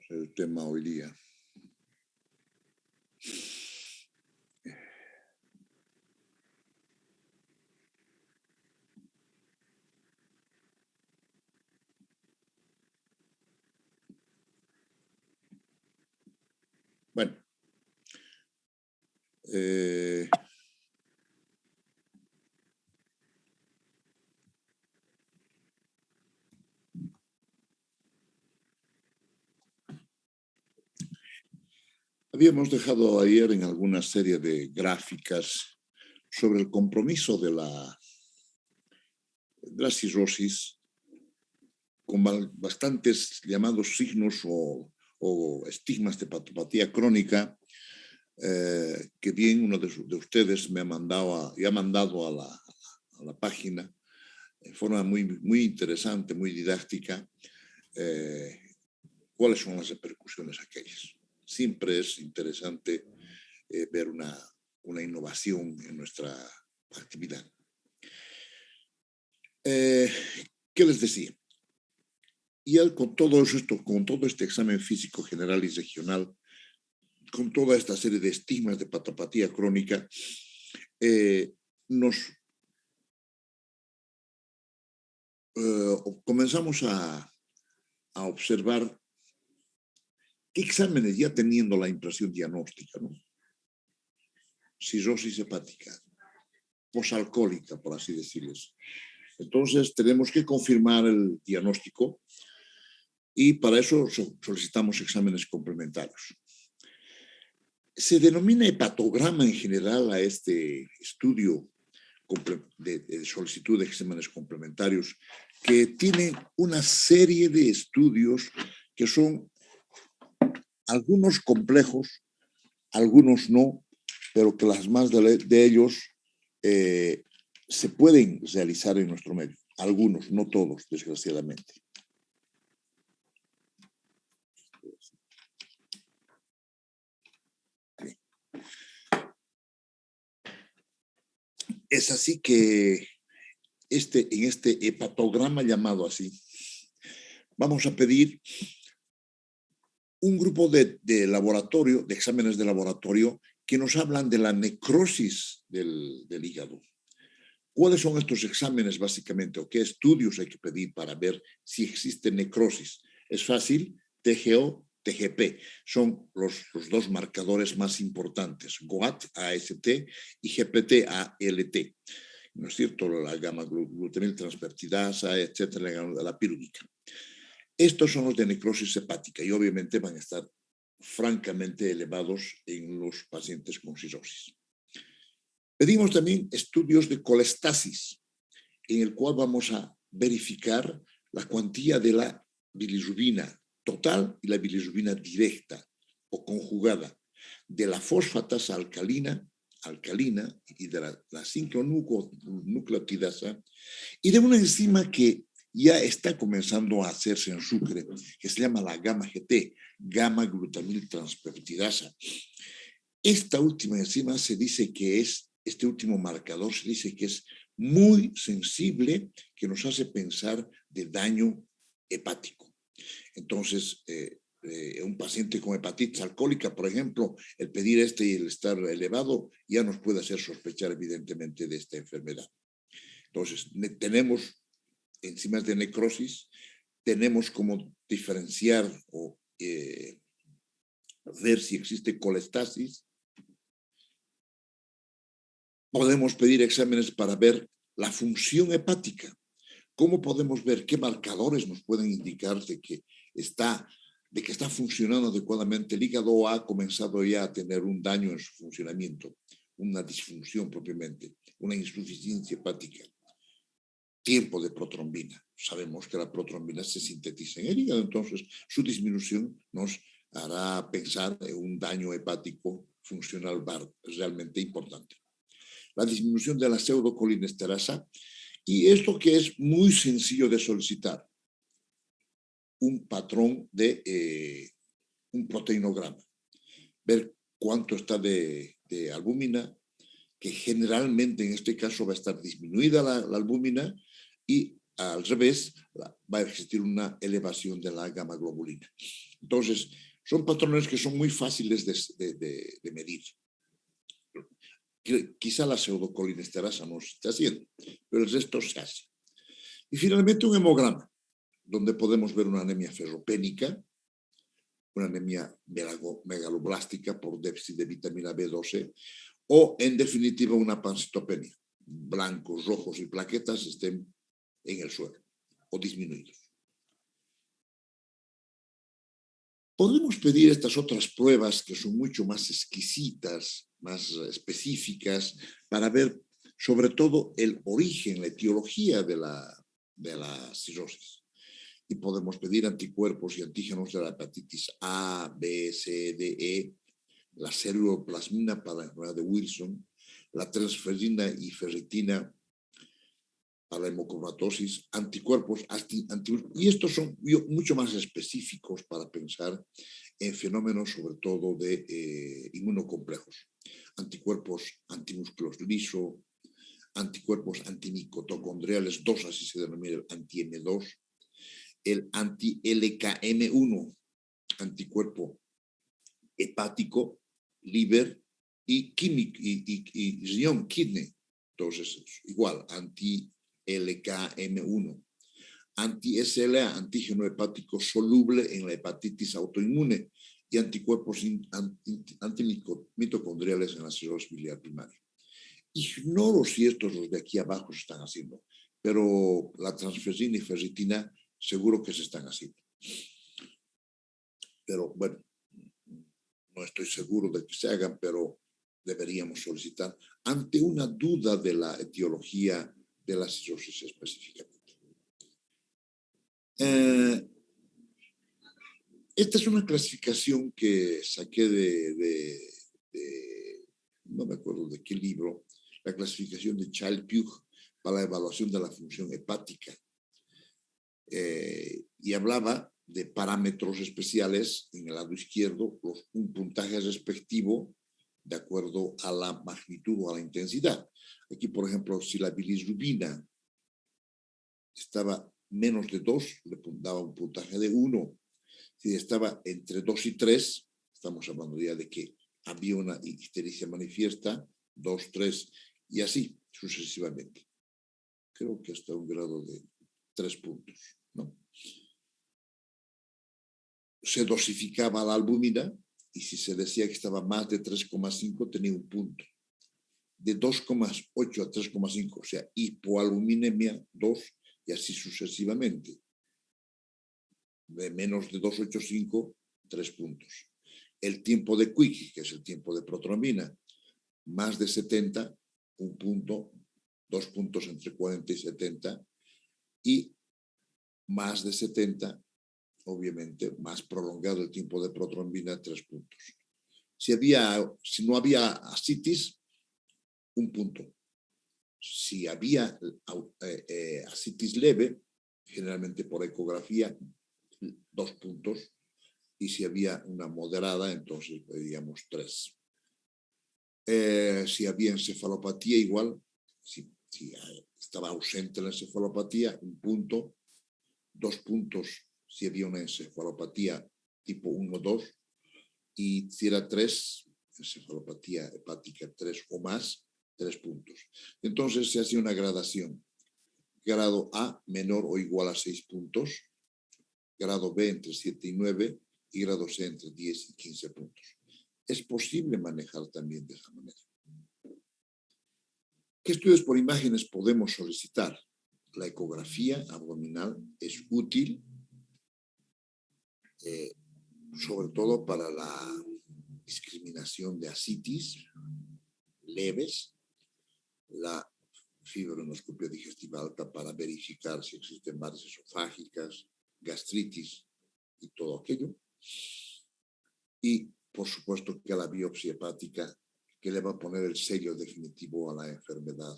El tema hoy día. Bueno, habíamos dejado ayer en alguna serie de gráficas sobre el compromiso de la cirrosis con bastantes llamados signos o estigmas de patopatía crónica, que bien uno de ustedes me ha mandado y ha mandado a la página de forma muy interesante, muy didáctica, cuáles son las repercusiones aquellas. Siempre es interesante ver una innovación en nuestra actividad. ¿Qué les decía? Y él con todo este examen físico general y regional, con toda esta serie de estigmas de patopatía crónica, comenzamos a observar qué exámenes, ya teniendo la impresión diagnóstica, ¿no? Cirrosis hepática, posalcohólica, por así decirles. Entonces, tenemos que confirmar el diagnóstico y para eso solicitamos exámenes complementarios. Se denomina hepatograma en general a este estudio de solicitud de exámenes complementarios, que tiene una serie de estudios que son algunos complejos, algunos no, pero que las más de ellos se pueden realizar en nuestro medio. Algunos, no todos, desgraciadamente. Es así que en este hepatograma llamado así, vamos a pedir un grupo de laboratorio, de exámenes de laboratorio, que nos hablan de la necrosis del hígado. ¿Cuáles son estos exámenes básicamente o qué estudios hay que pedir para ver si existe necrosis? Es fácil, TGO, TGP, son los dos marcadores más importantes, GOAT, AST y GPT, ALT. ¿No es cierto? La gamma-glutamiltransfertidasa, etcétera, la pirúdica. Estos son los de necrosis hepática y obviamente van a estar francamente elevados en los pacientes con cirrosis. Pedimos también estudios de colestasis, en el cual vamos a verificar la cuantía de la bilirrubina total y la bilirrubina directa o conjugada, de la fosfatasa alcalina y de la 5-nucleotidasa y de una enzima que ya está comenzando a hacerse en Sucre, que se llama la gamma-GT, gamma-glutamiltransfertidasa. Esta última enzima se dice que es, este último marcador se dice que es muy sensible, que nos hace pensar de daño hepático. Entonces, un paciente con hepatitis alcohólica, por ejemplo, el pedir y el estar elevado ya nos puede hacer sospechar evidentemente de esta enfermedad. Entonces, tenemos enzimas de necrosis, tenemos cómo diferenciar o ver si existe colestasis. Podemos pedir exámenes para ver la función hepática. ¿Cómo podemos ver qué marcadores nos pueden indicar de que está funcionando adecuadamente el hígado o ha comenzado ya a tener un daño en su funcionamiento, una disfunción propiamente, una insuficiencia hepática? Tiempo de protrombina. Sabemos que la protrombina se sintetiza en el hígado, entonces su disminución nos hará pensar en un daño hepático funcional realmente importante. La disminución de la pseudocolinesterasa, y esto que es muy sencillo de solicitar, un patrón de un proteinograma, ver cuánto está de albúmina, que generalmente en este caso va a estar disminuida la albúmina y al revés, va a existir una elevación de la gamma globulina. Entonces, son patrones que son muy fáciles de medir. Quizá la pseudocolinesterasa no se está haciendo, pero el resto se hace. Y finalmente un hemograma, donde podemos ver una anemia ferropénica, una anemia megaloblástica por déficit de vitamina B12, o en definitiva una pancitopenia. Blancos, rojos y plaquetas estén en el suelo o disminuidos. Podemos pedir estas otras pruebas que son mucho más exquisitas, más específicas, para ver sobre todo el origen, la etiología de la cirrosis. Y podemos pedir anticuerpos y antígenos de la hepatitis A, B, C, D, E, la ceruloplasmina para la enfermedad de Wilson, la transferrina y ferritina para la hemocromatosis, anticuerpos, y estos son mucho más específicos para pensar en fenómenos sobre todo de inmunocomplejos, anticuerpos antimúsculos liso, anticuerpos antimitocondriales 2, así se denomina el anti-M2, el anti-LKM1, anticuerpo hepático, liver y riñón, kidney. Entonces, igual, anti-LKM1, anti-SLA, antígeno hepático soluble en la hepatitis autoinmune y anticuerpos antimitocondriales en la cirrosis biliar primaria. Ignoro si estos los de aquí abajo se están haciendo, pero la transferrina y ferritina seguro que se están haciendo. Pero bueno, no estoy seguro de que se hagan, pero deberíamos solicitar ante una duda de la etiología de la cirrosis específicamente. Esta es una clasificación que saqué no me acuerdo de qué libro, la clasificación de Child-Pugh para la evaluación de la función hepática. Y hablaba de parámetros especiales en el lado izquierdo, un puntaje respectivo de acuerdo a la magnitud o a la intensidad. Aquí, por ejemplo, si la bilirrubina estaba menos de 2, le daba un puntaje de 1. Si estaba entre 2 y 3, estamos hablando ya de que había una ictericia manifiesta, 2, 3, y así sucesivamente. Creo que hasta un grado de 3 puntos, ¿no? Se dosificaba la albúmina y si se decía que estaba más de 3,5 tenía un punto. De 2,8 a 3,5, o sea, hipoalbuminemia 2 y así sucesivamente. De menos de 2,85, 3 puntos. El tiempo de Quick, que es el tiempo de protrombina, más de 70, 1 punto, 2 puntos entre 40 y 70, y más de 70, obviamente, más prolongado el tiempo de protrombina, 3 puntos. Si no había ascitis, 1 punto. Si había ascitis leve, generalmente por ecografía, 2 puntos. Y si había una moderada, entonces pedíamos 3. Si había encefalopatía, igual, si estaba ausente la encefalopatía, 1 punto, 2 puntos si había una encefalopatía tipo 1-2, y si era 3, encefalopatía hepática 3 o más, 3 puntos. Entonces se hacía una gradación. Grado A menor o igual a 6 puntos, grado B entre 7 y 9 y grado C entre 10 y 15 puntos. Es posible manejar también de esa manera. ¿Qué estudios por imágenes podemos solicitar? La ecografía abdominal es útil, sobre todo para la discriminación de ascitis leves, la fibroendoscopia digestiva alta para verificar si existen varices esofágicas, gastritis y todo aquello. Y, por supuesto, que la biopsia hepática, que le va a poner el sello definitivo a la enfermedad,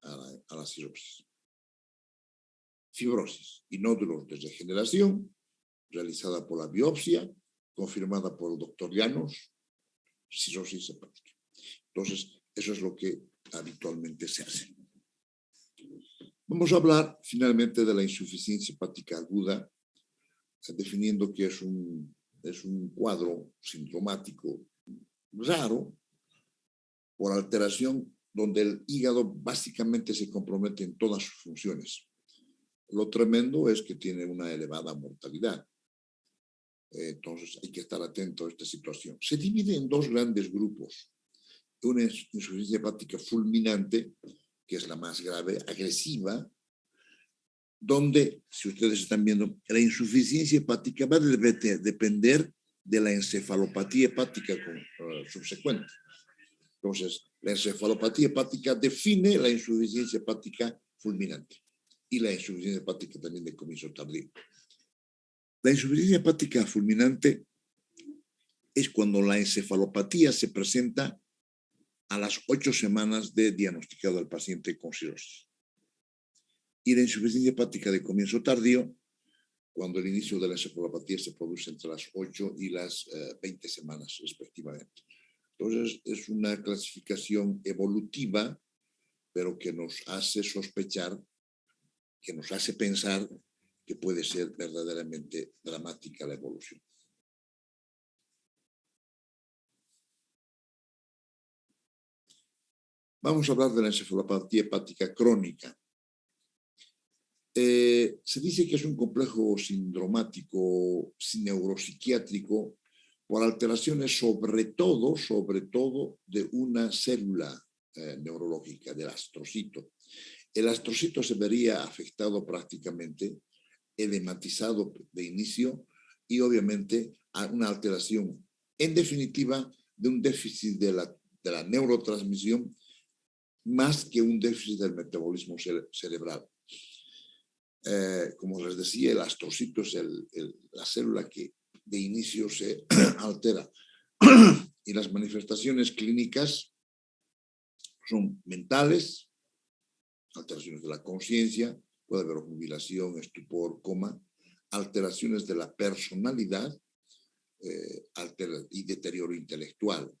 a la cirrosis. Fibrosis y nódulos de regeneración, realizada por la biopsia, confirmada por el doctor Llanos, cirrosis hepática. Entonces, eso es lo que habitualmente se hace. Vamos a hablar finalmente de la insuficiencia hepática aguda, definiendo que es un cuadro sindromático raro por alteración donde el hígado básicamente se compromete en todas sus funciones. Lo tremendo es que tiene una elevada mortalidad. Entonces hay que estar atento a esta situación. Se divide en dos grandes grupos. Una insuficiencia hepática fulminante, que es la más grave, agresiva, donde, si ustedes están viendo, la insuficiencia hepática va a depender de la encefalopatía hepática subsecuente. Entonces, la encefalopatía hepática define la insuficiencia hepática fulminante y la insuficiencia hepática también de comienzo tardío. La insuficiencia hepática fulminante es cuando la encefalopatía se presenta a las 8 semanas de diagnosticado al paciente con cirrosis. Y la insuficiencia hepática de comienzo tardío, cuando el inicio de la encefalopatía se produce entre las 8 y las 20 semanas respectivamente. Entonces, es una clasificación evolutiva, pero que nos hace sospechar, que nos hace pensar que puede ser verdaderamente dramática la evolución. Vamos a hablar de la encefalopatía hepática crónica. Se dice que es un complejo sindromático neuropsiquiátrico por alteraciones sobre todo de una célula neurológica, del astrocito. El astrocito se vería afectado prácticamente, edematizado de inicio y obviamente a una alteración, en definitiva, de un déficit de la neurotransmisión más que un déficit del metabolismo cerebral. Como les decía, el astrocito es la célula que de inicio se altera. Y las manifestaciones clínicas son mentales, alteraciones de la conciencia, puede haber jubilación, estupor, coma, alteraciones de la personalidad y deterioro intelectual,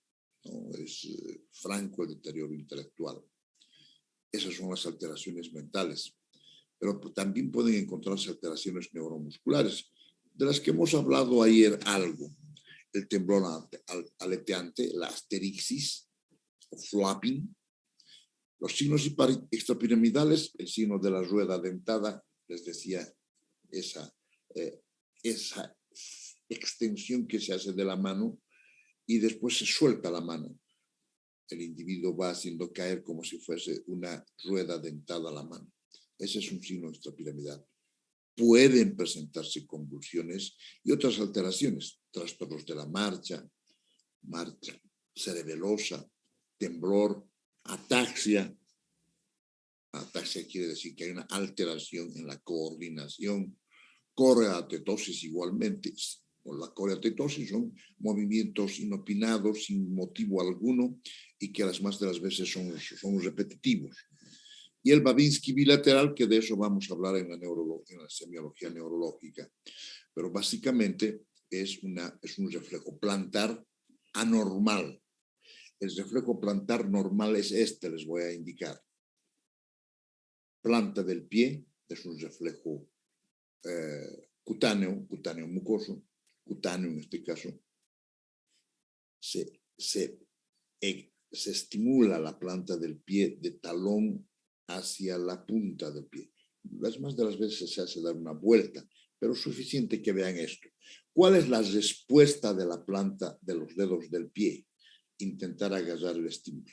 ¿no? Es franco el deterioro intelectual. Esas son las alteraciones mentales. Pero también pueden encontrarse alteraciones neuromusculares, de las que hemos hablado ayer algo. El temblor aleteante, la asterixis o flapping, los signos extrapiramidales, el signo de la rueda dentada, les decía, esa extensión que se hace de la mano y después se suelta la mano. El individuo va haciendo caer como si fuese una rueda dentada a la mano. Ese es un signo extrapiramidal. Pueden presentarse convulsiones y otras alteraciones, trastornos de la marcha cerebelosa, temblor, ataxia. Ataxia quiere decir que hay una alteración en la coordinación. Coreatetosis igualmente. La coreatetosis son movimientos inopinados sin motivo alguno y que las más de las veces son repetitivos. Y el Babinski bilateral, que de eso vamos a hablar en la semiología neurológica. Pero básicamente es un reflejo plantar anormal. El reflejo plantar normal es este, les voy a indicar. Planta del pie es un reflejo cutáneo mucoso, cutáneo en este caso. Se estimula la planta del pie de talón hacia la punta del pie. Las más de las veces se hace dar una vuelta, pero es suficiente que vean esto. ¿Cuál es la respuesta de la planta de los dedos del pie? Intentar agarrar el estímulo.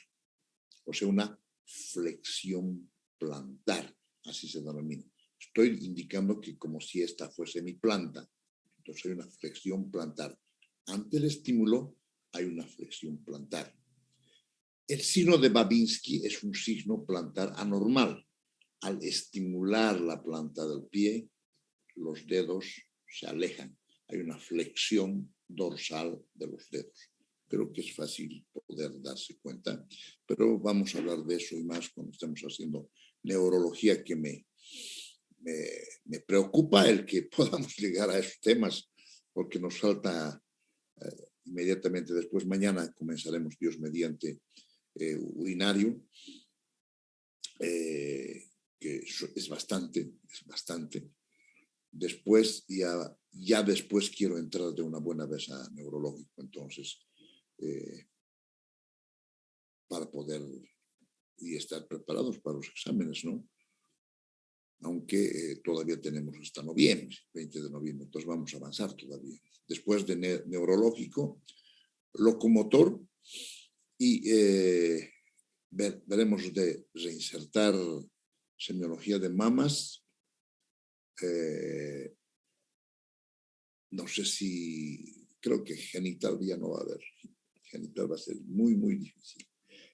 O sea, una flexión plantar, así se denomina. Estoy indicando que como si esta fuese mi planta. Entonces hay una flexión plantar. Ante el estímulo hay una flexión plantar. El signo de Babinski es un signo plantar anormal. Al estimular la planta del pie, los dedos se alejan. Hay una flexión dorsal de los dedos. Creo que es fácil poder darse cuenta, pero vamos a hablar de eso y más cuando estemos haciendo neurología, que me preocupa el que podamos llegar a esos temas, porque nos falta inmediatamente después. Mañana comenzaremos, Dios mediante, urinario, que que es bastante. Después, ya después quiero entrar de una buena vez a neurológico, entonces, para poder y estar preparados para los exámenes, ¿no? Aunque todavía tenemos hasta noviembre, 20 de noviembre, entonces vamos a avanzar todavía. Después de neurológico, locomotor y veremos de reinsertar semiología de mamas. No sé si, creo que genital ya no va a haber. Genital va a ser muy, muy difícil.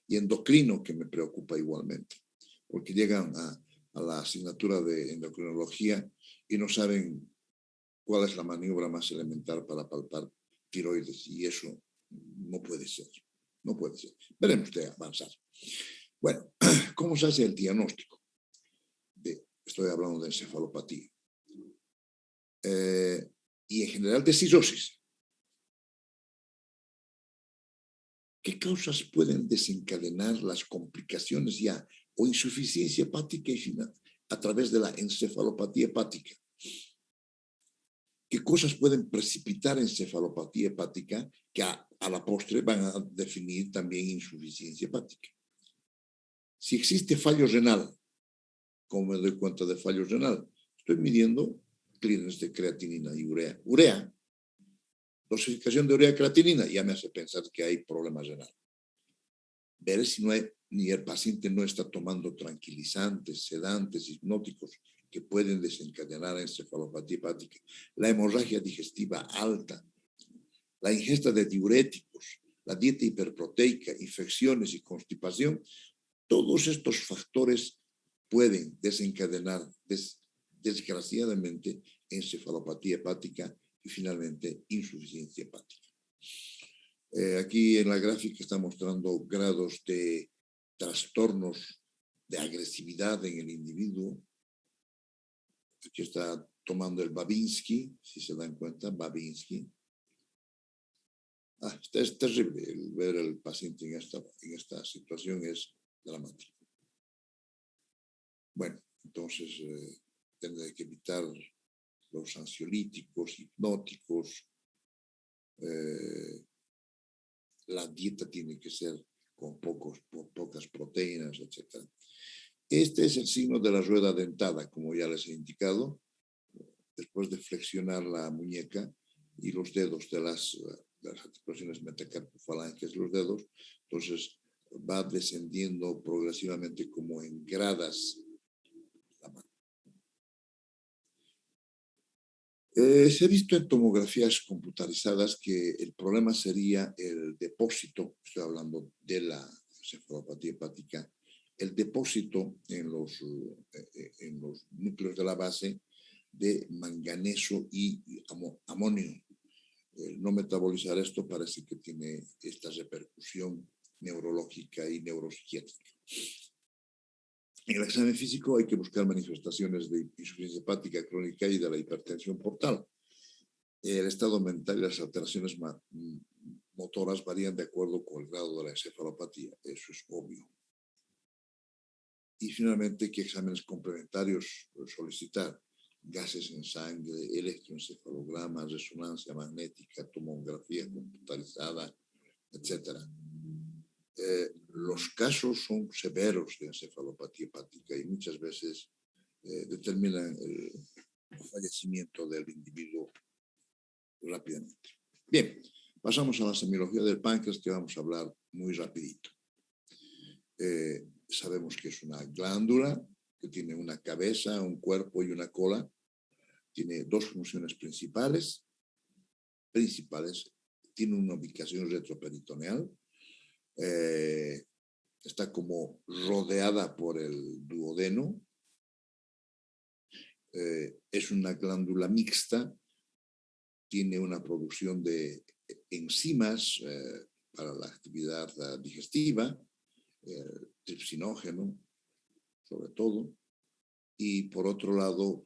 Y endocrino, que me preocupa igualmente, porque llegan a la asignatura de endocrinología y no saben cuál es la maniobra más elemental para palpar tiroides, y eso no puede ser. No puede ser. Veremos de avanzar. Bueno, ¿cómo se hace el diagnóstico? Estoy hablando de encefalopatía. Y en general de cirrosis. ¿Qué causas pueden desencadenar las complicaciones ya o insuficiencia hepática y final a través de la encefalopatía hepática? ¿Qué cosas pueden precipitar encefalopatía hepática que a la postre van a definir también insuficiencia hepática? Si existe fallo renal, ¿cómo me doy cuenta de fallo renal? Estoy midiendo clearance de creatinina y urea. Dosificación de urea creatinina ya me hace pensar que hay problemas renales. Ver si ni el paciente no está tomando tranquilizantes, sedantes, hipnóticos que pueden desencadenar encefalopatía hepática. La hemorragia digestiva alta, la ingesta de diuréticos, la dieta hiperproteica, infecciones y constipación, todos estos factores pueden desencadenar desgraciadamente encefalopatía hepática y finalmente insuficiencia hepática. Aquí en la gráfica está mostrando grados de trastornos de agresividad en el individuo. Aquí está tomando el Babinski, si se dan cuenta, Babinski. Es terrible ver al paciente en esta situación, es dramático. Bueno, entonces tendré que evitar los ansiolíticos, hipnóticos. La dieta tiene que ser con pocas proteínas, etc. Este es el signo de la rueda dentada, como ya les he indicado. Después de flexionar la muñeca y los dedos de las articulaciones metacarpofalanges, los dedos, entonces va descendiendo progresivamente como en gradas la mano. Se ha visto en tomografías computarizadas que el problema sería el depósito, estoy hablando de la encefalopatía hepática, el depósito en los núcleos de la base de manganeso y amonio. No metabolizar esto parece que tiene esta repercusión neurológica y neuropsiquiátrica. En el examen físico hay que buscar manifestaciones de insuficiencia hepática crónica y de la hipertensión portal. El estado mental y las alteraciones motoras varían de acuerdo con el grado de la encefalopatía, eso es obvio. Y finalmente, ¿qué exámenes complementarios solicitar? Gases en sangre, electroencefalograma, resonancia magnética, tomografía computarizada, etc. Los casos son severos de encefalopatía hepática y muchas veces determinan el fallecimiento del individuo rápidamente. Bien, pasamos a la semiología del páncreas, que vamos a hablar muy rapidito. Sabemos que es una glándula que tiene una cabeza, un cuerpo y una cola. Tiene dos funciones principales. Tiene una ubicación retroperitoneal. Está como rodeada por el duodeno. Es una glándula mixta. Tiene una producción de enzimas para la actividad digestiva, tripsinógeno, sobre todo, y por otro lado,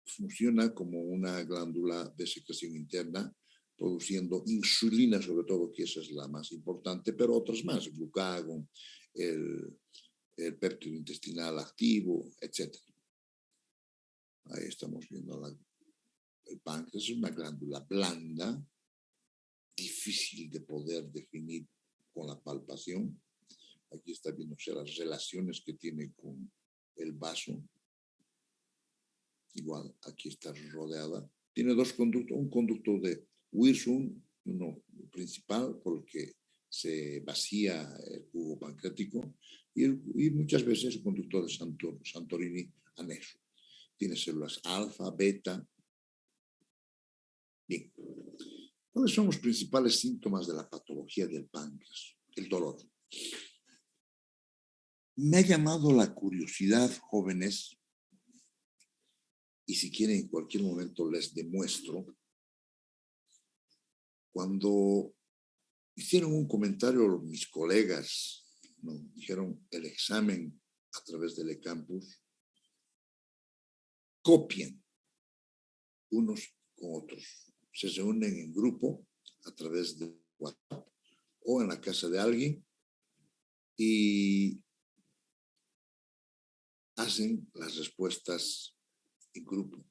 funciona como una glándula de secreción interna, produciendo insulina, sobre todo, que esa es la más importante, pero otras más, el glucagón, el el péptido intestinal activo, etc. Ahí estamos viendo el páncreas. Es una glándula blanda, difícil de poder definir con la palpación. Aquí está viéndose las relaciones que tiene con el vaso. Igual, aquí está rodeada. Tiene dos conductos, un conducto de Wirsung, uno principal por el que se vacía el cubo pancreático, y muchas veces el conducto de Santorini anexo. Tiene células alfa, beta. Bien. ¿Cuáles son los principales síntomas de la patología del páncreas? El dolor. Me ha llamado la curiosidad, jóvenes, y si quieren en cualquier momento les demuestro, cuando hicieron un comentario mis colegas, ¿no? Dijeron el examen a través del eCampus, copian unos con otros, se reúnen en grupo a través de WhatsApp o en la casa de alguien y hacen las respuestas en grupo.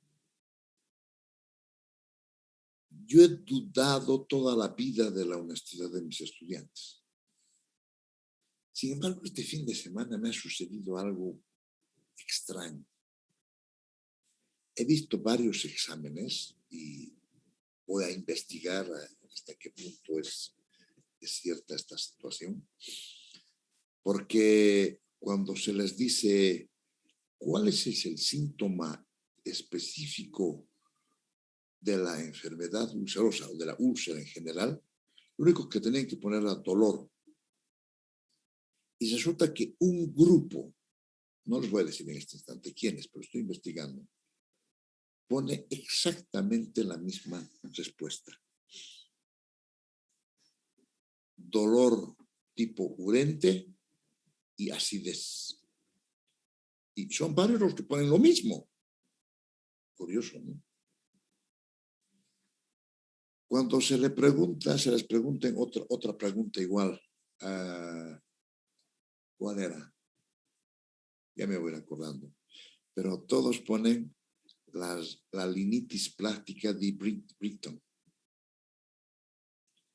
Yo he dudado toda la vida de la honestidad de mis estudiantes. Sin embargo, este fin de semana me ha sucedido algo extraño. He visto varios exámenes y voy a investigar hasta qué punto es cierta esta situación, porque cuando se les dice cuál es el síntoma específico de la enfermedad ulcerosa o de la úlcera en general, lo único que tenían que poner era dolor. Y resulta que un grupo, no les voy a decir en este instante quiénes, pero estoy investigando, pone exactamente la misma respuesta. Dolor tipo urente y acidez. Y son varios los que ponen lo mismo. Curioso, ¿no? Cuando se les pregunten otra pregunta igual. ¿Cuál era? Ya me voy acordando. Pero todos ponen la linitis plástica de Britton.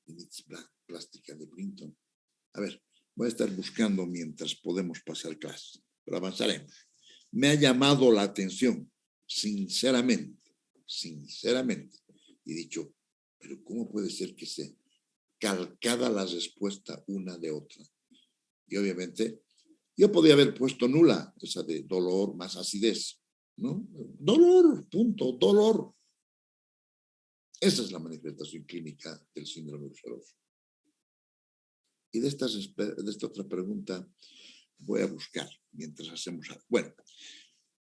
Linitis plástica de Britton. A ver, voy a estar buscando mientras podemos pasar clase, pero avanzaremos. Me ha llamado la atención, sinceramente, y he dicho, pero ¿cómo puede ser que se calcada la respuesta una de otra? Y obviamente, yo podía haber puesto nula, esa de dolor más acidez, ¿no? Dolor, punto, dolor. Esa es la manifestación clínica del síndrome ulceroso. Y de esta otra pregunta voy a buscar mientras hacemos algo. Bueno,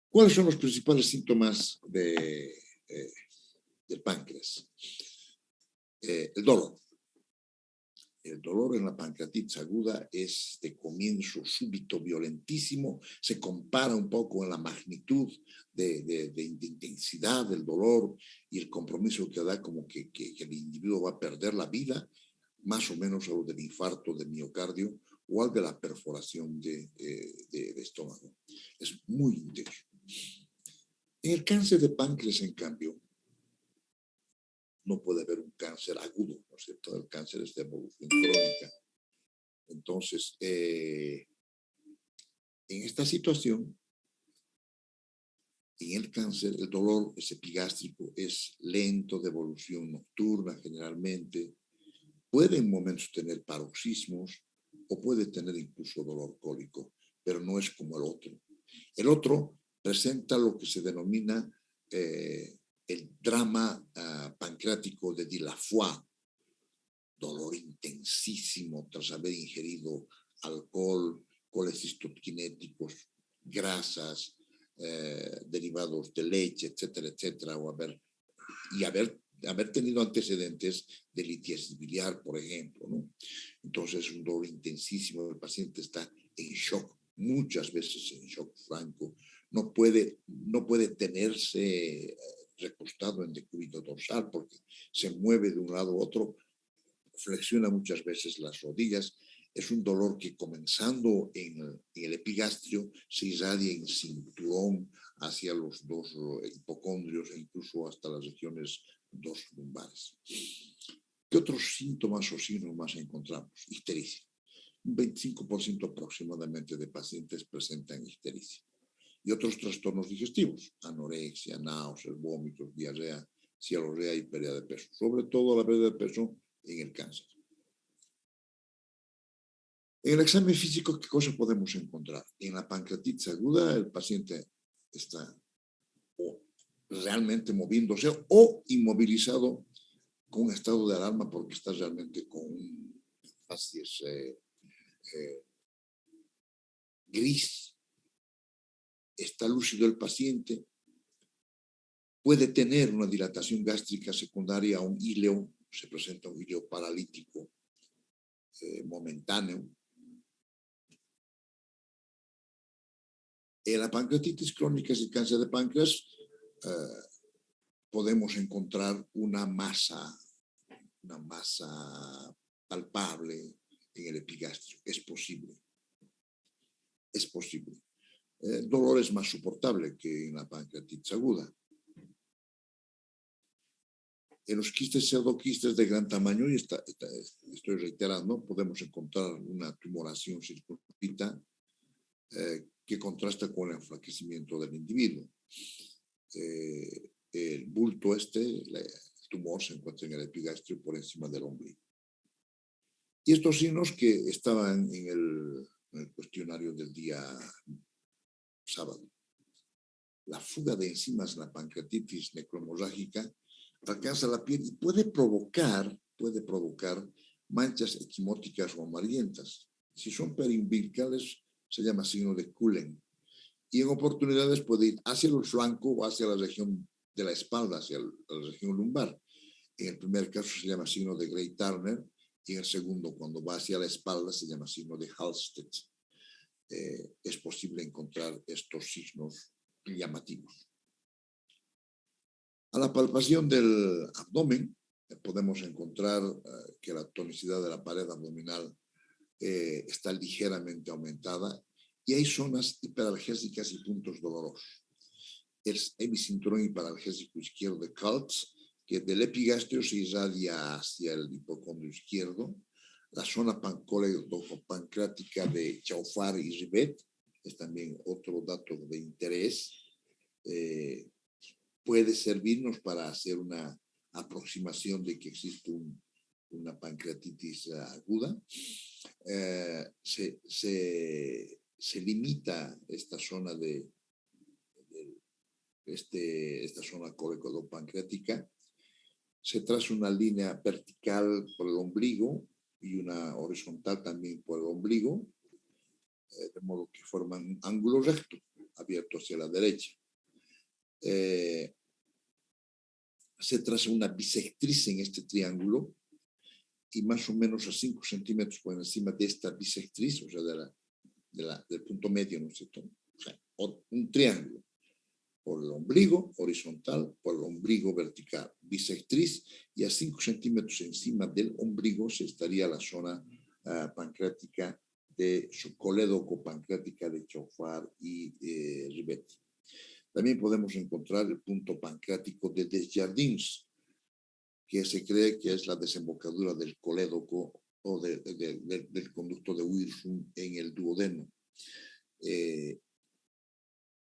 ¿cuáles son los principales síntomas del páncreas? El dolor. El dolor en la pancreatitis aguda es de comienzo súbito, violentísimo. Se compara un poco en la magnitud de intensidad del dolor y el compromiso que da como que el individuo va a perder la vida, más o menos algo del infarto de miocardio o algo de la perforación de estómago. Es muy intenso. En el cáncer de páncreas, en cambio, no puede haber un cáncer agudo, ¿no es cierto? El cáncer es de evolución crónica. Entonces, en esta situación, en el cáncer, el dolor epigástrico es lento, de evolución nocturna generalmente, puede en momentos tener paroxismos o puede tener incluso dolor cólico, pero no es como el otro. El otro presenta lo que se denomina el drama pancreático de Delafoy, dolor intensísimo tras haber ingerido alcohol, colecistoquinéticos, grasas, derivados de leche, etcétera, etcétera, o haber tenido antecedentes de litiasis biliar, por ejemplo, ¿no? Entonces, un dolor intensísimo, el paciente está en shock, muchas veces en shock franco, no puede tenerse recostado en decúbito dorsal porque se mueve de un lado a otro, flexiona muchas veces las rodillas Es un dolor que comenzando en el epigastrio se irradia en cinturón hacia los dos hipocondrios e incluso hasta las regiones dos lumbares. ¿Qué otros síntomas o signos más encontramos? Ictericia. Un 25% aproximadamente de pacientes presentan ictericia. Y otros trastornos digestivos, anorexia, náuseas, vómitos, diarrea, cialorrea y pérdida de peso. Sobre todo la pérdida de peso en el cáncer. En el examen físico, ¿qué cosa podemos encontrar? En la pancreatitis aguda, el paciente está o realmente moviéndose o inmovilizado con un estado de alarma porque está realmente con un facies gris. Está lúcido el paciente, puede tener una dilatación gástrica secundaria a un íleo, se presenta un íleo paralítico momentáneo. En la pancreatitis crónica y el cáncer de páncreas podemos encontrar una masa palpable en el epigastrio. Es posible. Es posible. Dolor es más soportable que en la pancreatitis aguda. En los quistes pseudoquistes de gran tamaño, y estoy reiterando, podemos encontrar una tumoración circunscrita que contrasta con el enflaquecimiento del individuo. El bulto el tumor se encuentra en el epigastrio por encima del ombligo. Y estos signos que estaban en el cuestionario del día sábado. La fuga de enzimas en la pancreatitis necrohemorrágica alcanza la piel y puede provocar manchas equimóticas o amarillentas. Si son periumbilicales, se llama signo de Cullen. Y en oportunidades puede ir hacia el flanco o hacia la región de la espalda, hacia la región lumbar. En el primer caso se llama signo de Gray-Turner y en el segundo, cuando va hacia la espalda, se llama signo de Halsted. Es posible encontrar estos signos llamativos. A la palpación del abdomen podemos encontrar que la tonicidad de la pared abdominal está ligeramente aumentada y hay zonas hiperalgésicas y puntos dolorosos. El hemicinturón hiperalgésico izquierdo de Kaltz, que del epigastrio se irradia hacia el hipocondrio izquierdo, la zona pancreática de Chaufar y Rivet, es también otro dato de interés, puede servirnos para hacer una aproximación de que existe una pancreatitis aguda. Se limita esta zona esta zona cólico-pancreática. Se traza una línea vertical por el ombligo y una horizontal también por el ombligo, de modo que forman un ángulo recto abierto hacia la derecha. Se traza una bisectriz en este triángulo y más o menos a 5 centímetros por encima de esta bisectriz, o sea, del punto medio, ¿no es cierto? O sea, un triángulo por el ombligo horizontal, por el ombligo vertical, bisectriz, y a 5 centímetros encima del ombligo se estaría la zona pancreática de colédoco-pancreática de Chaufar y Rivet. También podemos encontrar el punto pancreático de Desjardins, que se cree que es la desembocadura del colédoco o del conducto de Wirsum en el duodeno.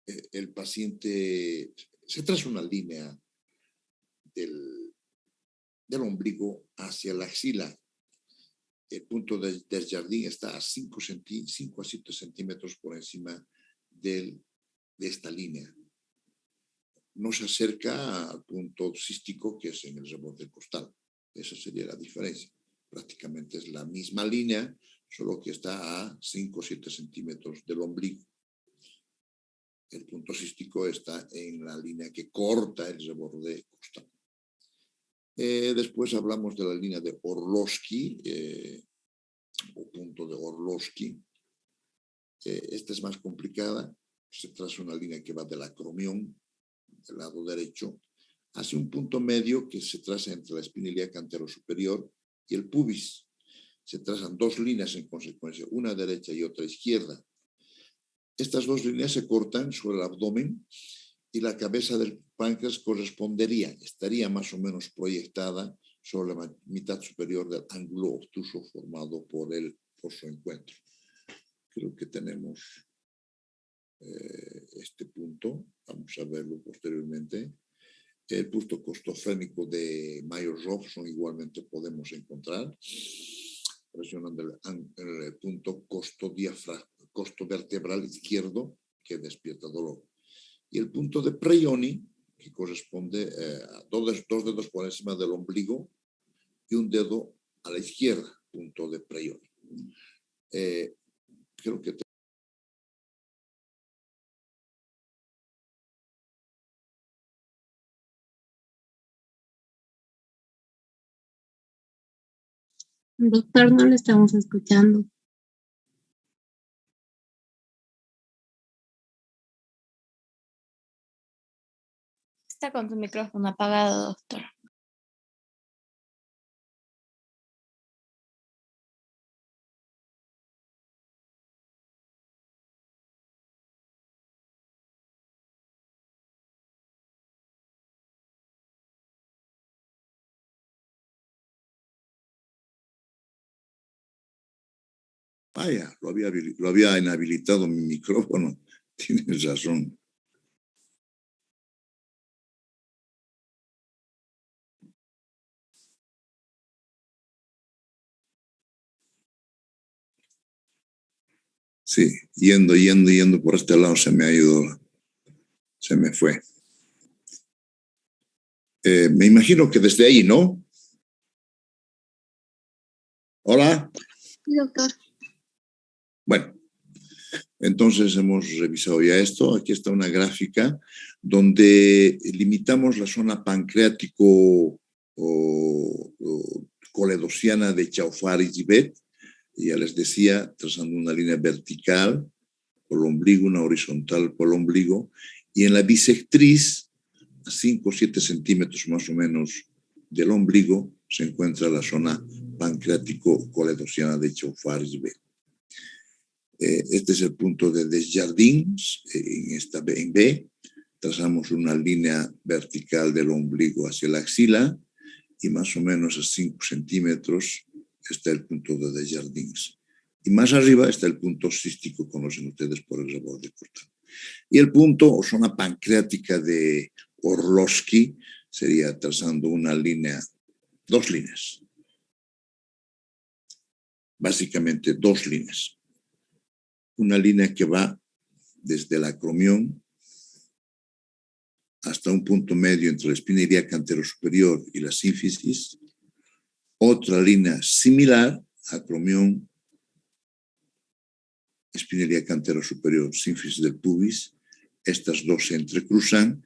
El paciente se traza una línea del ombligo hacia la axila. El punto de Desjardins está a 5 a 7 centímetros por encima de esta línea. No se acerca al punto cístico que es en el reborde costal. Esa sería la diferencia. Prácticamente es la misma línea, solo que está a 5 o 7 centímetros del ombligo. El punto cístico está en la línea que corta el reborde costal. Después hablamos de la línea de Orlowski, o punto de Orlowski. Esta es más complicada. Se traza una línea que va del acromión, del lado derecho, hacia un punto medio que se traza entre la espina ilíaca anterosuperior y el pubis. se trazan dos líneas en consecuencia, una derecha y otra izquierda. Estas dos líneas se cortan sobre el abdomen y la cabeza del páncreas correspondería, estaría más o menos proyectada sobre la mitad superior del ángulo obtuso formado por su encuentro. Creo que tenemos este punto, vamos a verlo posteriormente. El punto costofrénico de Mayer-Robson igualmente podemos encontrar, presionando el punto costo vertebral izquierdo que despierta dolor. Y el punto de Preyoni, que corresponde a dos dedos por encima del ombligo y un dedo a la izquierda, punto de Preyoni. Creo que Doctor, no le estamos escuchando. Está con su micrófono apagado, doctor. Vaya, lo había inhabilitado mi micrófono. Tienes razón. Sí, yendo por este lado se me ha ido, se me fue. Me imagino que desde ahí, ¿no? Hola. Sí, doctor. Bueno, entonces hemos revisado ya esto. Aquí está una gráfica donde limitamos la zona pancreático coledociana de Chauffaris-Yvet. Ya les decía, trazando una línea vertical por el ombligo, una horizontal por el ombligo, y en la bisectriz, a 5 o 7 centímetros más o menos del ombligo, se encuentra la zona pancreático-coledociana de Chauffaris-Yvet. Este es el punto de Desjardins, en B. Trazamos una línea vertical del ombligo hacia la axila y más o menos a 5 centímetros está el punto de Desjardins. Y más arriba está el punto cístico, conocen ustedes por el reborde cortado. Y el punto o zona pancreática de Orlowski sería trazando una línea, dos líneas. Básicamente dos líneas. Una línea que va desde el acromión hasta un punto medio entre la espina ilíaca anterosuperior y la sínfisis. Otra línea similar, acromión, espina ilíaca anterosuperior, sínfisis del pubis. Estas dos se entrecruzan.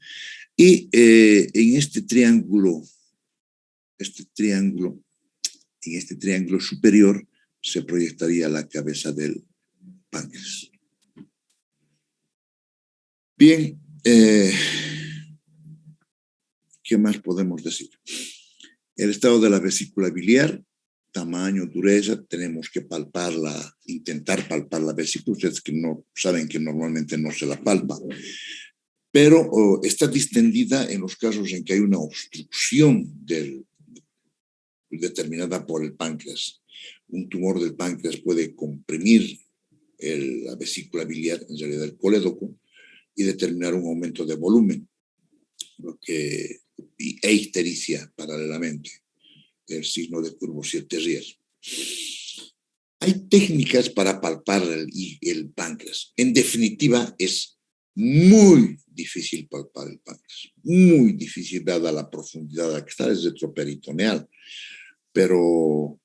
Y en este triángulo superior se proyectaría la cabeza del páncreas. Bien, ¿qué más podemos decir? El estado de la vesícula biliar, tamaño, dureza, tenemos que palparla, intentar palpar la vesícula. Ustedes que no saben que normalmente no se la palpa, pero está distendida en los casos en que hay una obstrucción determinada por el páncreas. Un tumor del páncreas puede comprimir la vesícula biliar, en realidad el colédoco, y determinar un aumento de volumen, e ictericia paralelamente, el signo de Courvoisier-Terrier. Hay técnicas para palpar el páncreas. En definitiva, es muy difícil palpar el páncreas, muy difícil dada la profundidad a la que está, es retroperitoneal. Pero,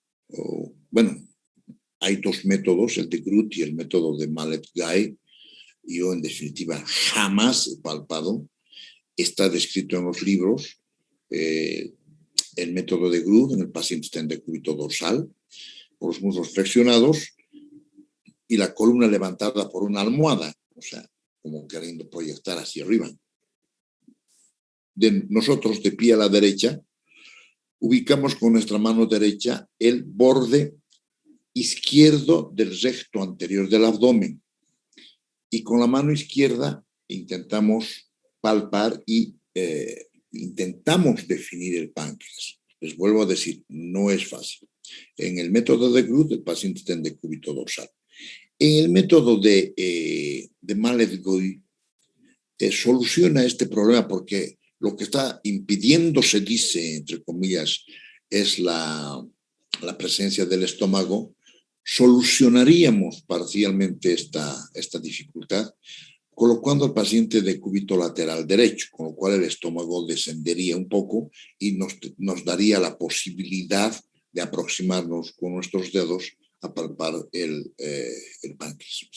bueno, hay dos métodos, el de Groot y el método de Mallet-Guy. Yo, en definitiva, jamás he palpado. Está descrito en los libros. El método de Groot, en el paciente está en decúbito dorsal, por los muslos flexionados y la columna levantada por una almohada, o sea, como queriendo proyectar hacia arriba. Nosotros, de pie a la derecha, ubicamos con nuestra mano derecha el borde izquierdo del recto anterior del abdomen. Y con la mano izquierda intentamos palpar y intentamos definir el páncreas. Les vuelvo a decir, no es fácil. En el método de Groth, el paciente está en decúbito dorsal. En el método de Mallet-Goy, soluciona este problema porque lo que está impidiendo, se dice, entre comillas, es la presencia del estómago. Solucionaríamos parcialmente esta dificultad colocando al paciente de cúbito lateral derecho, con lo cual el estómago descendería un poco y nos daría la posibilidad de aproximarnos con nuestros dedos a palpar el páncreas.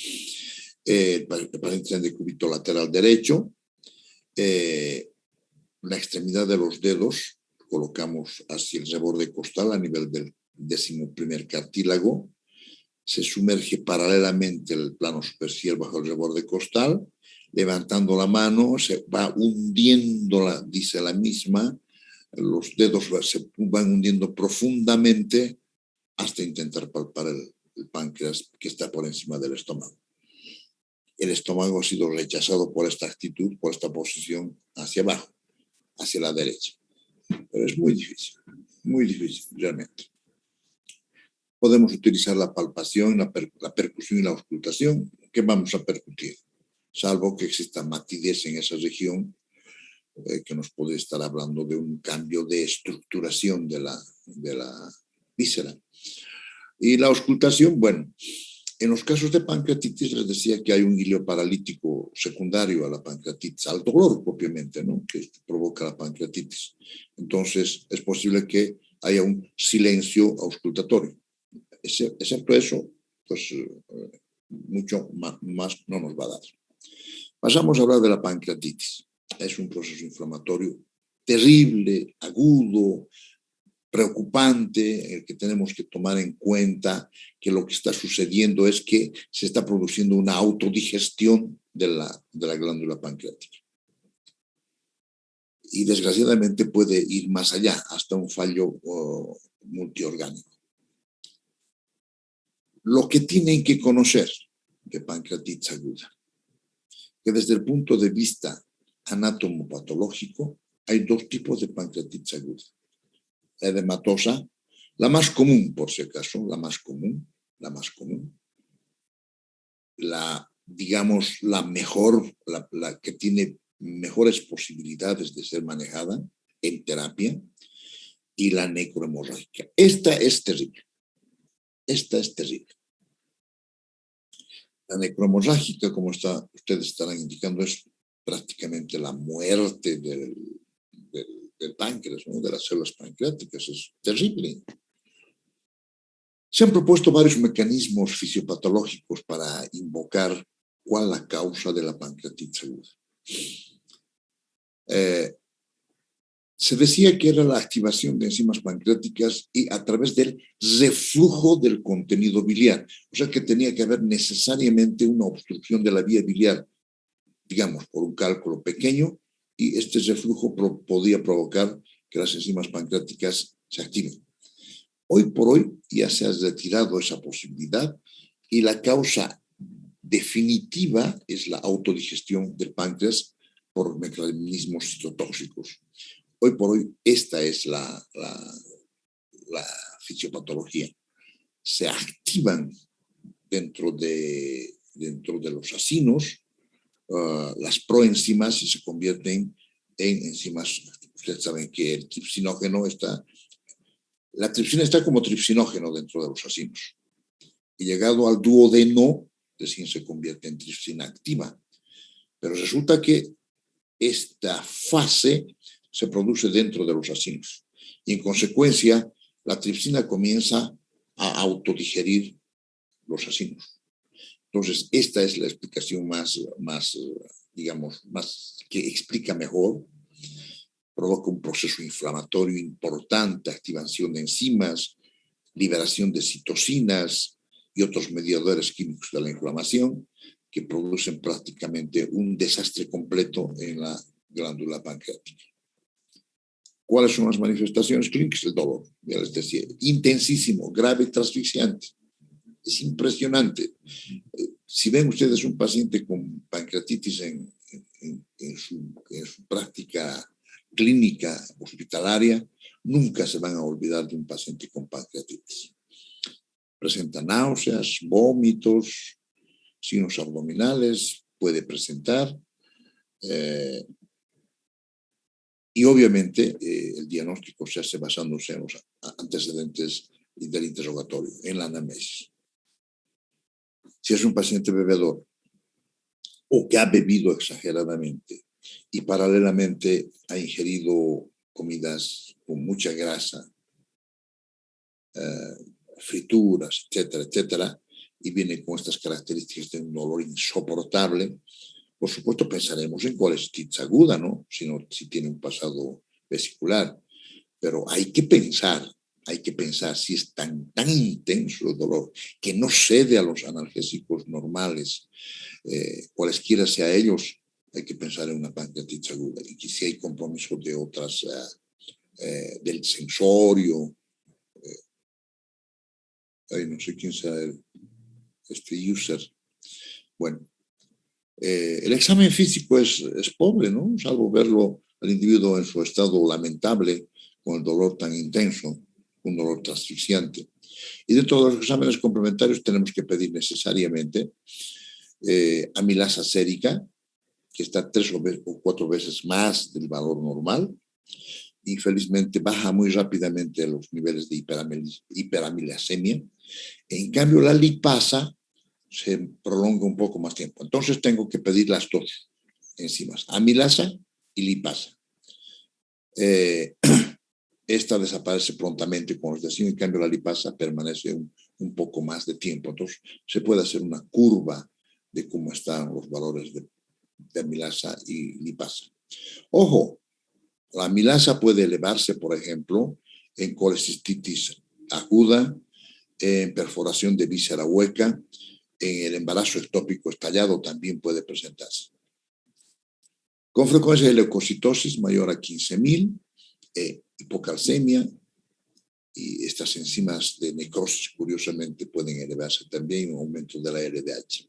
El paciente en decúbito lateral derecho, la extremidad de los dedos colocamos hacia el reborde costal a nivel del 11º cartílago, se sumerge paralelamente el plano superficial bajo el reborde costal, levantando la mano, se va hundiendo, dice la misma, los dedos se van hundiendo profundamente hasta intentar palpar el páncreas que está por encima del estómago. El estómago ha sido rechazado por esta actitud, por esta posición hacia abajo, hacia la derecha. Pero es muy difícil realmente. Podemos utilizar la palpación, la percusión y la auscultación. ¿Qué vamos a percutir? Salvo que exista matidez en esa región, que nos puede estar hablando de un cambio de estructuración de la víscera. Y la auscultación, bueno, en los casos de pancreatitis les decía que hay un hilo paralítico secundario a la pancreatitis, al dolor propiamente, ¿no?, que provoca la pancreatitis. Entonces es posible que haya un silencio auscultatorio. Excepto eso, pues mucho más no nos va a dar. Pasamos a hablar de la pancreatitis. Es un proceso inflamatorio terrible, agudo, preocupante, en el que tenemos que tomar en cuenta que lo que está sucediendo es que se está produciendo una autodigestión de la glándula pancreática. Y desgraciadamente puede ir más allá, hasta un fallo multiorgánico. Lo que tienen que conocer de pancreatitis aguda, que desde el punto de vista anatomopatológico hay dos tipos de pancreatitis aguda. La edematosa, la más común, por si acaso, digamos, la mejor, la que tiene mejores posibilidades de ser manejada en terapia, y la necrohemorrágica. Esta es terrible. La necrohemorrágica, como ustedes estarán indicando, es prácticamente la muerte del páncreas, ¿no?, de las células pancreáticas. Es terrible. Se han propuesto varios mecanismos fisiopatológicos para invocar cuál es la causa de la pancreatitis aguda. Se decía que era la activación de enzimas pancreáticas y a través del reflujo del contenido biliar. O sea que tenía que haber necesariamente una obstrucción de la vía biliar, digamos, por un cálculo pequeño, y este reflujo podía provocar que las enzimas pancreáticas se activen. Hoy por hoy ya se ha retirado esa posibilidad y la causa definitiva es la autodigestión del páncreas por mecanismos citotóxicos. Hoy por hoy esta es la fisiopatología. Se activan dentro de los acinos las proenzimas y se convierten en enzimas. Ustedes saben que el tripsinógeno la tripsina está como tripsinógeno dentro de los acinos. Y llegado al duodeno, recién se convierte en tripsina activa. Pero resulta que esta fase se produce dentro de los acinos. Y en consecuencia, la tripsina comienza a autodigerir los acinos. Entonces, esta es la explicación más que explica mejor. Provoca un proceso inflamatorio importante, activación de enzimas, liberación de citocinas y otros mediadores químicos de la inflamación que producen prácticamente un desastre completo en la glándula pancreática. ¿Cuáles son las manifestaciones clínicas? El dolor, ya les decía, intensísimo, grave, asfixiante. Es impresionante. Si ven ustedes un paciente con pancreatitis en su práctica clínica hospitalaria, nunca se van a olvidar de un paciente con pancreatitis. Presenta náuseas, vómitos, signos abdominales, puede presentar. Y obviamente el diagnóstico se hace basándose en los antecedentes del interrogatorio, en la anamnesis. Si es un paciente bebedor o que ha bebido exageradamente y paralelamente ha ingerido comidas con mucha grasa, frituras, etcétera, etcétera, y viene con estas características de un dolor insoportable, por supuesto pensaremos en colestitis aguda, ¿no? Si tiene un pasado vesicular, pero hay que pensar si es tan intenso el dolor que no cede a los analgésicos normales, cualesquiera sea ellos, hay que pensar en una pancreatitis aguda y que si hay compromiso de otras, del sensorio, no sé quién sea este user. Bueno, el examen físico es pobre, ¿no? Salvo verlo al individuo en su estado lamentable, con el dolor tan intenso, un dolor asfixiante. Y dentro de los exámenes complementarios tenemos que pedir necesariamente amilasa sérica, que está 3 o 4 veces más del valor normal. Infelizmente baja muy rápidamente los niveles de hiperamilasemia. En cambio, la lipasa se prolonga un poco más tiempo. Entonces tengo que pedir las dos enzimas, amilasa y lipasa. Esta desaparece prontamente con oxidación, en cambio la lipasa permanece un poco más de tiempo. Entonces se puede hacer una curva de cómo están los valores de amilasa y lipasa. Ojo, la amilasa puede elevarse, por ejemplo, en colecistitis aguda, en perforación de víscera hueca, en el embarazo ectópico estallado también puede presentarse. Con frecuencia de leucocitosis mayor a 15.000, hipocalcemia, y estas enzimas de necrosis curiosamente pueden elevarse también, un aumento de la LDH.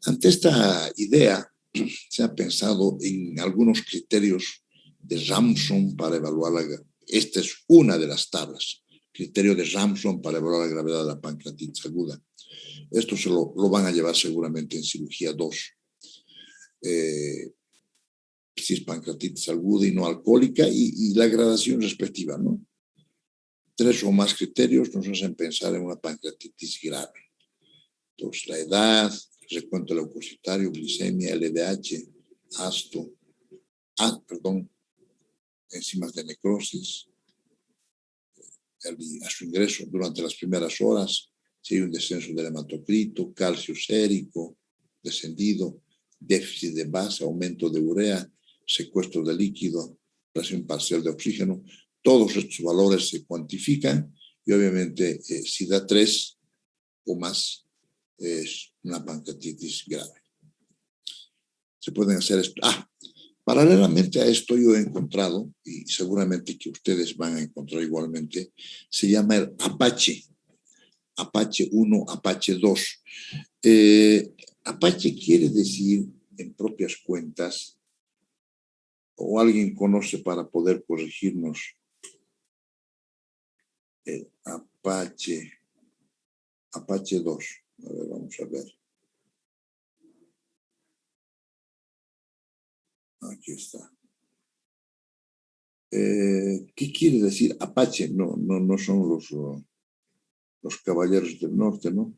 Ante esta idea, se ha pensado en algunos criterios de Ramson para evaluar esta es una de las tablas, criterio de Ramson para evaluar la gravedad de la pancreatitis aguda. Esto se lo van a llevar seguramente en cirugía 2. Si es pancreatitis aguda y no alcohólica, y la gradación respectiva, ¿no? 3 o más criterios nos hacen pensar en una pancreatitis grave. Entonces, la edad, recuento leucocitario, glicemia, LDH, enzimas de necrosis, a su ingreso durante las primeras horas, si hay un descenso del hematocrito, calcio sérico, descendido, déficit de base, aumento de urea, secuestro de líquido, presión parcial de oxígeno, todos estos valores se cuantifican y obviamente si da 3 o más es una pancreatitis grave. Se pueden hacer esto. Paralelamente a esto yo he encontrado, y seguramente que ustedes van a encontrar igualmente, se llama el Apache. Apache 1, Apache 2. Apache quiere decir, en propias cuentas, o alguien conoce para poder corregirnos, el Apache 2. A ver, vamos a ver. Aquí está. ¿Qué quiere decir Apache? No son los caballeros del norte, ¿no?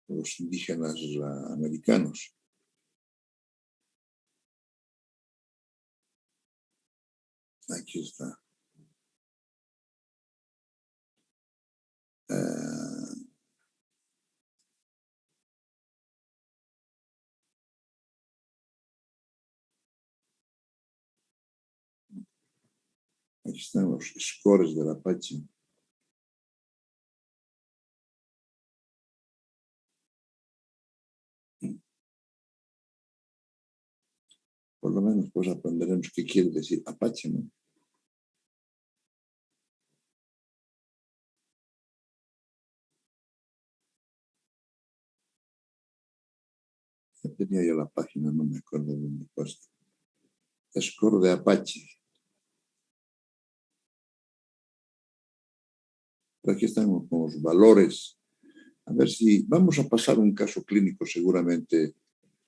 Los indígenas americanos. Aquí está. Aquí están los scores del Apache. Por lo menos pues aprenderemos qué quiere decir Apache, ¿no? Tenía yo la página, no me acuerdo dónde puesto. Score de Apache. Pero aquí están con los valores. A ver si vamos a pasar un caso clínico seguramente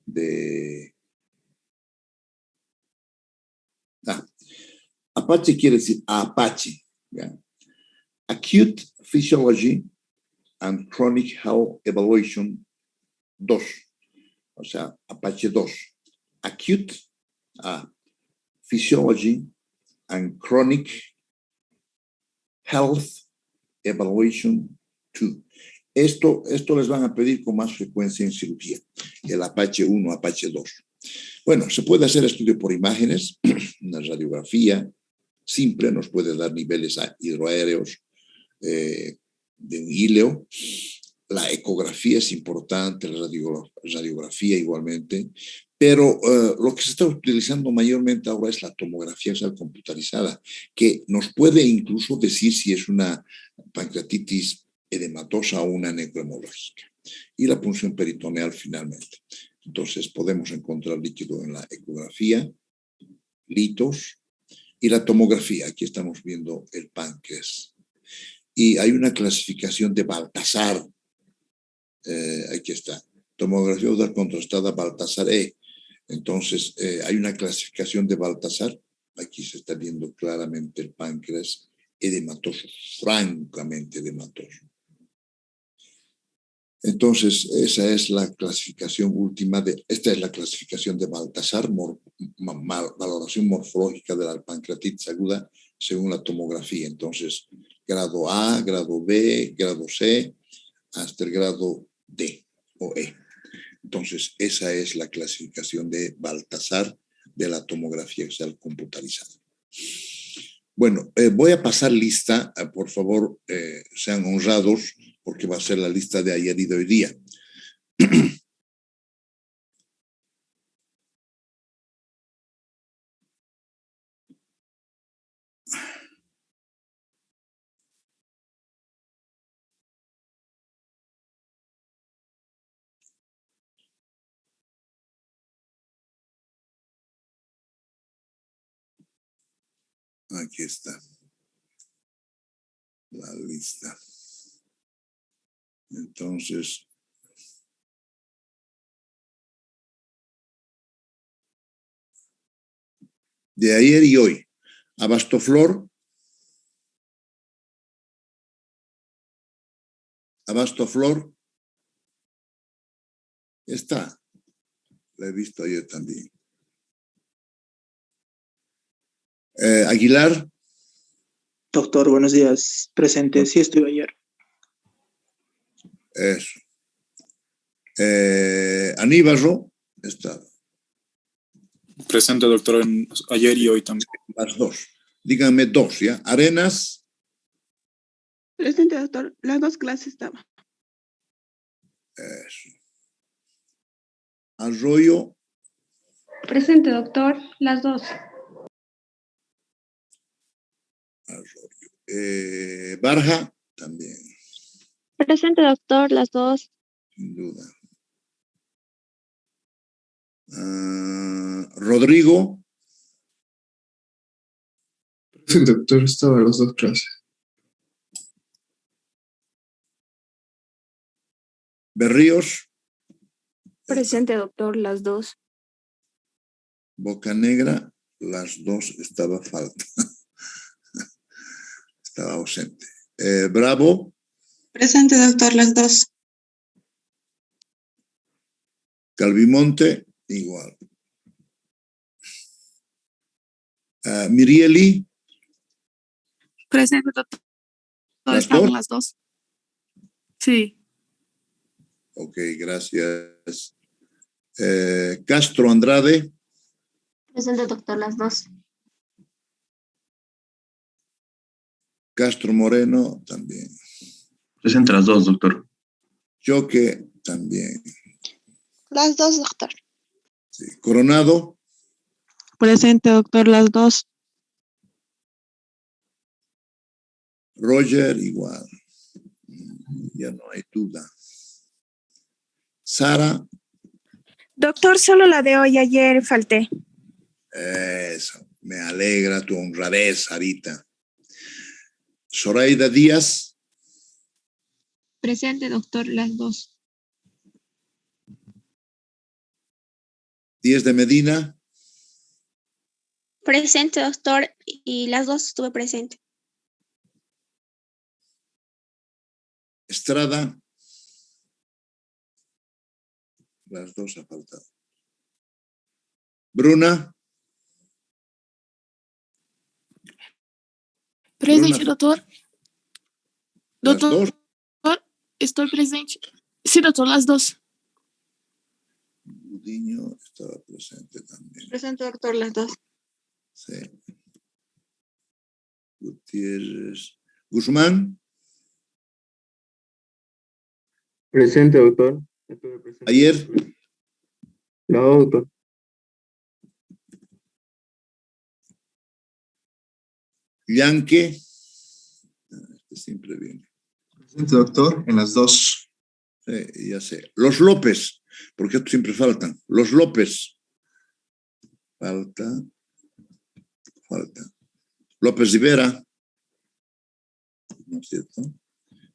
de... Apache quiere decir Apache. ¿Ya? Acute Physiology and Chronic Health Evaluation 2. O sea, Apache 2. Acute Physiology and Chronic Health Evaluation 2. Esto les van a pedir con más frecuencia en cirugía, el Apache 1, Apache 2. Bueno, se puede hacer estudio por imágenes, una radiografía simple nos puede dar niveles hidroaéreos de un híleo. La ecografía es importante, la radiografía igualmente, pero lo que se está utilizando mayormente ahora es la tomografía computarizada, que nos puede incluso decir si es una pancreatitis edematosa o una necrohemológica. Y la punción peritoneal finalmente. Entonces podemos encontrar líquido en la ecografía, litos y la tomografía. Aquí estamos viendo el páncreas. Y hay una clasificación de Baltasar. Aquí está. Tomografía ocular contrastada Baltasar E. Entonces hay una clasificación de Baltasar. Aquí se está viendo claramente el páncreas edematoso, francamente edematoso. Entonces, esa es la clasificación última, esta es la clasificación de Baltasar, valoración morfológica de la pancreatitis aguda según la tomografía. Entonces, grado A, grado B, grado C, hasta el grado D o E. Entonces, esa es la clasificación de Baltasar de la tomografía axial computarizada. Bueno, voy a pasar lista, por favor, sean honrados, porque va a ser la lista de ayer y de hoy día. Aquí está la lista. Entonces, de ayer y hoy, Abastoflor, está, la he visto ayer también. Aguilar. Doctor, buenos días. Presente, sí estuve ayer. Eso. Aníbal está. Presente, doctor, ayer y hoy también. Las dos. Díganme dos, ¿ya? Arenas. Presente, doctor. Las dos clases estaban. Eso. Arroyo. Presente, doctor. Las dos. Arroyo. Barja, también. Presente, doctor, las dos. Sin duda. Rodrigo. Presente, doctor, estaba las dos clases. Berríos. Presente, doctor, las dos. Bocanegra, las dos estaba falta. Estaba ausente. Bravo. Presente, doctor. Las dos. Calvimonte, igual. Mirieli. Presente, doctor. ¿Las dos? Las dos. Sí. Ok, gracias. Castro Andrade. Presente, doctor, las dos. Castro Moreno, también. Presente las dos, doctor. Choque, también. Las dos, doctor. Sí. Coronado. Presente, doctor. Las dos. Roger, igual. Ya no hay duda. Sara. Doctor, solo la de hoy, ayer falté. Eso, me alegra tu honradez, Sarita. Zoraida Díaz. Presente, doctor, las 2. Díaz de Medina. Presente, doctor, y las 2 estuve presente. Estrada. Las 2 ha faltado. Bruna. Presente, Bruna. doutor. Las Doutor, 2. estou presente. Sí, doutor, las 2. Gudiño estaba presente también. Presente, doctor, las 2. Sí. Gutiérrez. Guzmán. Presente, doctor. Estuve presente. Ayer. No, doctor. Yanque. Este siempre viene. Presente, doctor, en las 2. Sí, ya sé. Los López, porque estos siempre faltan. Los López. Falta. López Rivera. ¿No es cierto?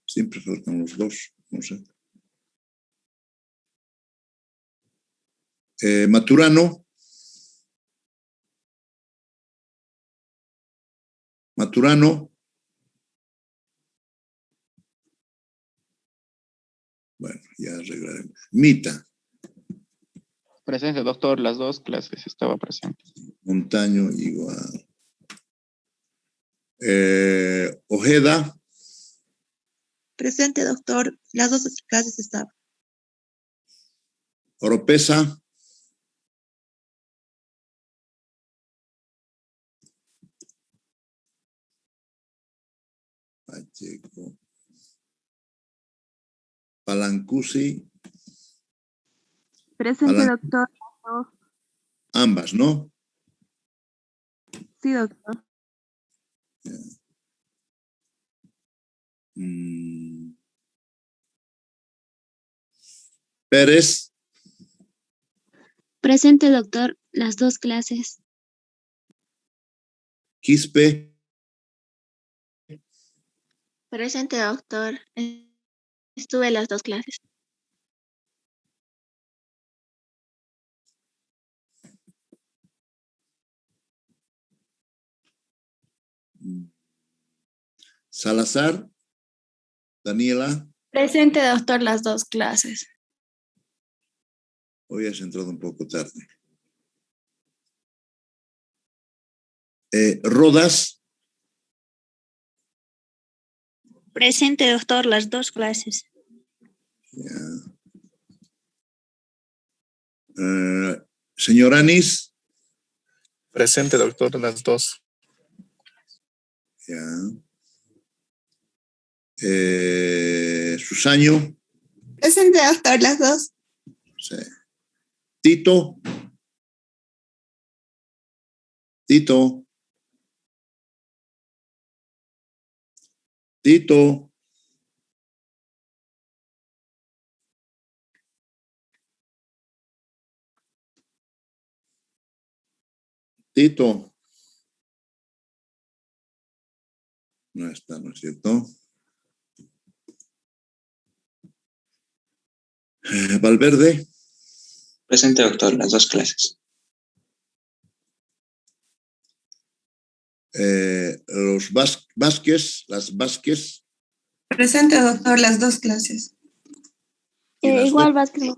Siempre faltan los 2, no sé. Maturano. Bueno, ya arreglaremos. Mita. Presente, doctor, las 2 clases estaba presente. Montaño igual. Ojeda. Presente, doctor, las 2 clases estaban. Oropesa. Pacheco. Palancusi. Presente, doctor. Ambas, ¿no? Sí, doctor. Pérez. Presente, doctor, las 2 clases. Quispe. Presente, doctor. Estuve las 2 clases. Salazar. Daniela. Presente, doctor, las 2 clases. Hoy has entrado un poco tarde. Rodas. Presente, doctor, las 2 clases. Ya. Señor Anis. Presente, doctor, las 2. Ya. Susaño. Presente, doctor, las 2. Sí. Tito. Tito. Tito. Tito. No está, ¿no es cierto? Valverde. Presente, doctor, las 2 clases. Los Vázquez, las Vázquez. Presente, doctor, las 2 clases. Y las Igual, dos. Vázquez,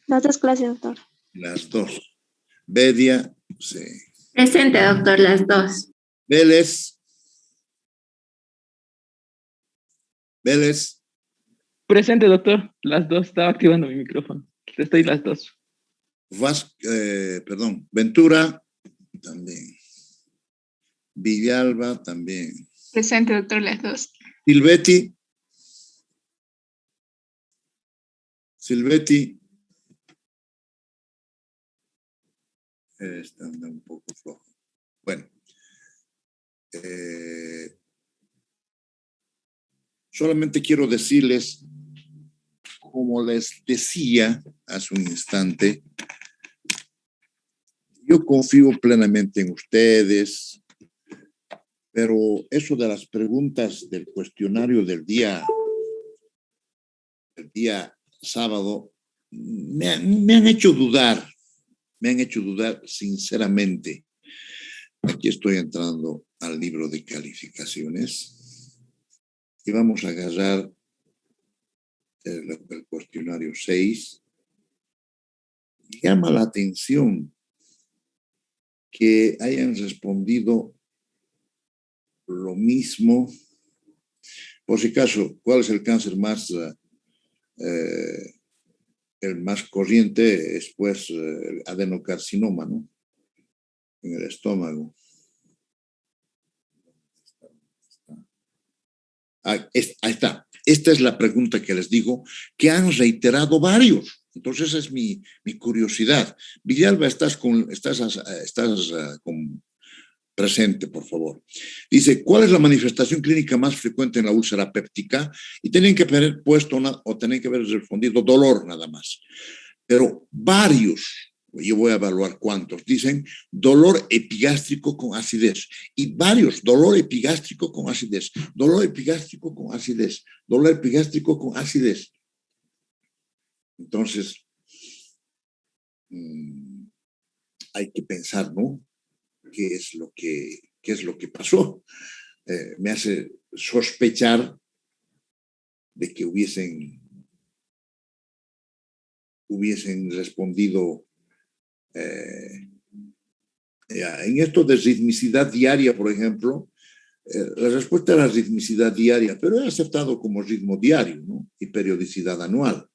las 2 clases, doctor. Las 2. Bedia, sí. Presente, doctor, las 2. Vélez. Vélez. Presente, doctor, las 2. Estaba activando mi micrófono. Estoy las 2. Ventura, también. Villalba, también. Presente, doctor, las 2. Silvetti. Está un poco flojo. Bueno. Solamente quiero decirles como les decía hace un instante, yo confío plenamente en ustedes, pero eso de las preguntas del cuestionario del día sábado me han hecho dudar sinceramente. Aquí estoy entrando al libro de calificaciones y vamos a agarrar el cuestionario 6. Llama la atención que hayan respondido lo mismo. Por si acaso, ¿cuál es el cáncer más el más corriente? Es pues el adenocarcinoma, ¿no? En el estómago. Ahí está. Esta es la pregunta que les digo, que han reiterado varios. Entonces esa es mi curiosidad. Villalba, estás presente, por favor. Dice, ¿cuál es la manifestación clínica más frecuente en la úlcera péptica? Y tienen que haber puesto o tienen que haber respondido dolor nada más. Pero varios, yo voy a evaluar cuántos, dicen dolor epigástrico con acidez. Y varios, dolor epigástrico con acidez, dolor epigástrico con acidez, dolor epigástrico con acidez. Entonces, hay que pensar, ¿no? ¿Qué es lo que pasó? Me hace sospechar de que hubiesen respondido en esto de ritmicidad diaria, por ejemplo. La respuesta era ritmicidad diaria, pero he aceptado como ritmo diario, ¿no? Y periodicidad anual.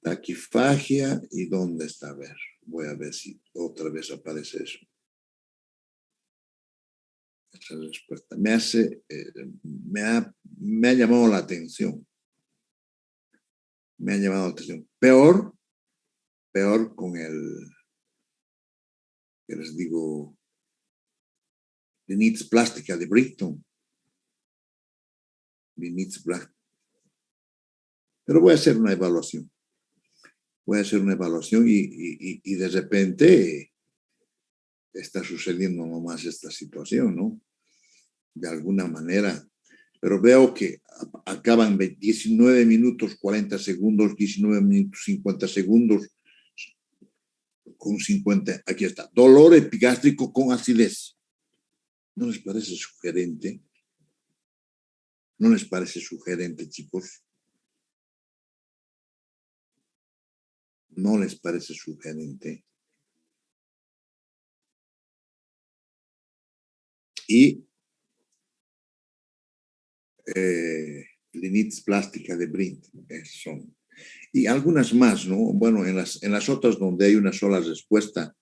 Taquifagia, ¿y dónde está? A ver, voy a ver si otra vez aparece eso. Esa respuesta me ha llamado la atención. Me ha llamado la atención. Peor con que les digo, rinitis plástica de Brighton. Rinitis plástica. Pero voy a hacer una evaluación. Y de repente está sucediendo nomás esta situación, ¿no? De alguna manera. Pero veo que acaban 19 minutos 40 segundos, 19 minutos 50 segundos, con 50, aquí está. Dolor epigástrico con acidez. ¿No les parece sugerente? ¿No les parece sugerente, chicos? ¿No les parece sugerente? Y rinitis plástica de Bright son. Y algunas más, ¿no? Bueno, en las otras donde hay una sola respuesta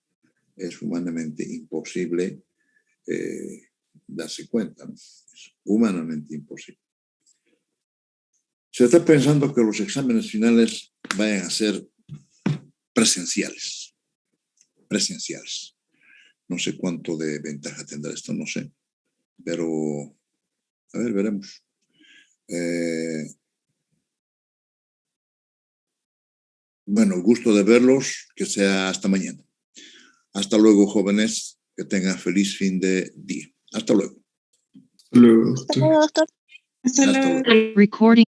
es humanamente imposible darse cuenta, ¿no? Es humanamente imposible. Se está pensando que los exámenes finales vayan a ser presenciales. No sé cuánto de ventaja tendrá esto, no sé. Pero, a ver, veremos. Bueno, gusto de verlos, que sea hasta mañana. Hasta luego, jóvenes, que tengan feliz fin de día. Hasta luego. Luego. Hasta luego, doctor. Hasta luego. Recording.